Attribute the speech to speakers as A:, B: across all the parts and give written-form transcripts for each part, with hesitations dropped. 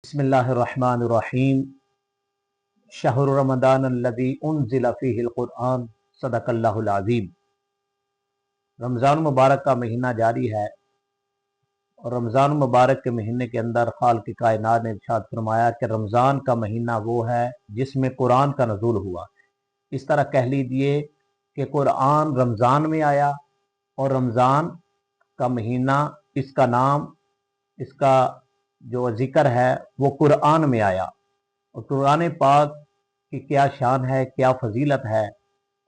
A: بسم اللہ الرحمن الرحیم شہر رمضان الذی انزل فیہ القرآن صدق اللہ العظیم۔ رمضان مبارک کا مہینہ جاری ہے اور رمضان مبارک کے مہینے کے اندر خالق کائنات نے ارشاد فرمایا کہ رمضان کا مہینہ وہ ہے جس میں قرآن کا نزول ہوا۔ اس طرح کہہ لیجئے کہ قرآن رمضان میں آیا اور رمضان کا مہینہ، اس کا نام، اس کا جو ذکر ہے وہ قرآن میں آیا۔ اور قرآن پاک کی کیا شان ہے، کیا فضیلت ہے۔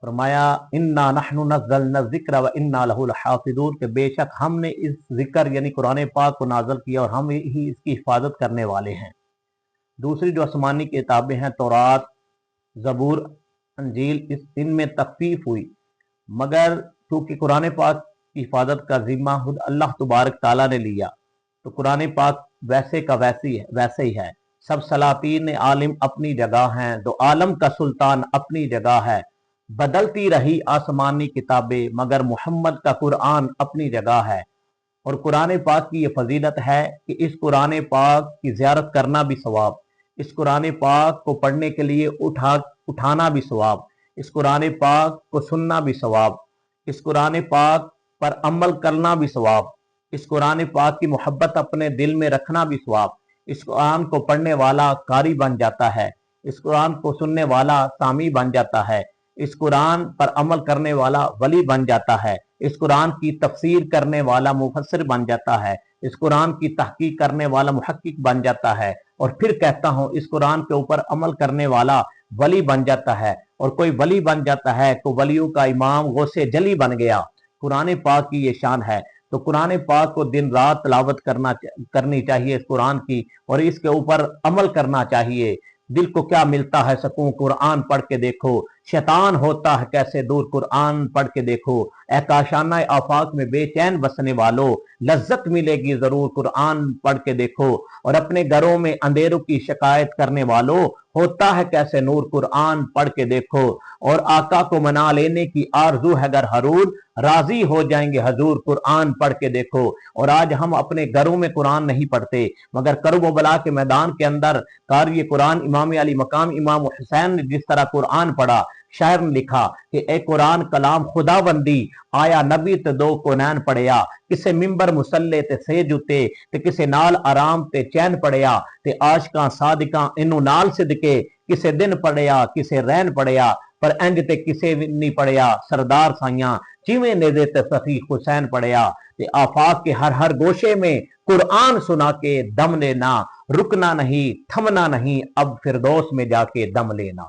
A: فرمایا انا نحن نزلنا الذکر و انا لہ لحافظون، کہ بے شک ہم نے اس ذکر یعنی قرآن پاک کو نازل کیا اور ہم ہی اس کی حفاظت کرنے والے ہیں۔ دوسری جو آسمانی کتابیں ہیں، تورات، زبور، انجیل، ان میں تخفیف ہوئی، مگر چونکہ قرآن پاک کی حفاظت کا ذمہ خود اللہ تبارک تعالیٰ نے لیا، تو قرآن پاک ویسے کا ویسے ہی ہے۔ سب سلاطین عالم اپنی جگہ ہیں، دو عالم کا سلطان اپنی جگہ ہے۔ بدلتی رہی آسمانی کتابیں مگر محمد کا قرآن اپنی جگہ ہے۔ اور قرآن پاک کی یہ فضیلت ہے کہ اس قرآن پاک کی زیارت کرنا بھی ثواب، اس قرآن پاک کو پڑھنے کے لیے اٹھانا بھی ثواب، اس قرآن پاک کو سننا بھی ثواب، اس قرآن پاک پر عمل کرنا بھی ثواب، اس قرآن پاک کی محبت اپنے دل میں رکھنا بھی ثواب۔ اس قرآن کو پڑھنے والا قاری بن جاتا ہے، اس قرآن کو سننے والا سامی بن جاتا ہے، اس قرآن پر عمل کرنے والا ولی بن جاتا ہے، اس قرآن کی تفسیر کرنے والا مفسر بن جاتا ہے، اس قرآن کی تحقیق کرنے والا محقق بن جاتا ہے، اور پھر کہتا ہوں اس قرآن کے اوپر عمل کرنے والا ولی بن جاتا ہے، اور کوئی ولی بن جاتا ہے تو ولیوں کا امام غوث جلی بن گیا۔ قرآن پاک کی یہ شان ہے۔ تو قرآن پاک کو دن رات تلاوت کرنی چاہیے اس قرآن کی، اور اس کے اوپر عمل کرنا چاہیے۔ دل کو کیا ملتا ہے سکون، قرآن پڑھ کے دیکھو۔ شیطان ہوتا ہے کیسے دور، قرآن پڑھ کے دیکھو۔ اے کاشانہ آفاق میں بے چین بسنے والو، لذت ملے گی ضرور، قرآن پڑھ کے دیکھو۔ اور اپنے گھروں میں اندھیروں کی شکایت کرنے والو، ہوتا ہے کیسے نور، قرآن پڑھ کے دیکھو۔ اور آقا کو منا لینے کی آرزو ہے گر حرور، راضی ہو جائیں گے حضور، قرآن پڑھ کے دیکھو۔ اور آج ہم اپنے گھروں میں قرآن نہیں پڑھتے، مگر کرب و بلا کے میدان کے اندر قاری قرآن امام علی مقام امام حسین نے جس طرح قرآن پڑھا، شاعر نے لکھا کہ اے قرآن کلام خدا بندی، آیا نبی تے دو کونین پڑھیا، کسے ممبر مسلے تے سیج اتے تے کسے نال آرام تے چین پڑھیا، تے عاشقاں صادقاں انو نال صدقے، کسے دن پڑھیا کسے رین پڑھیا، پر انج تے کسے نہیں پڑھیا سردار سائیاں، چیویں نیزے تے سخی حسین پڑھیا۔ تے آفاق کے ہر گوشے میں قرآن سنا کے دم لینا، رکنا نہیں تھمنا نہیں، اب فردوس میں جا کے دم لینا۔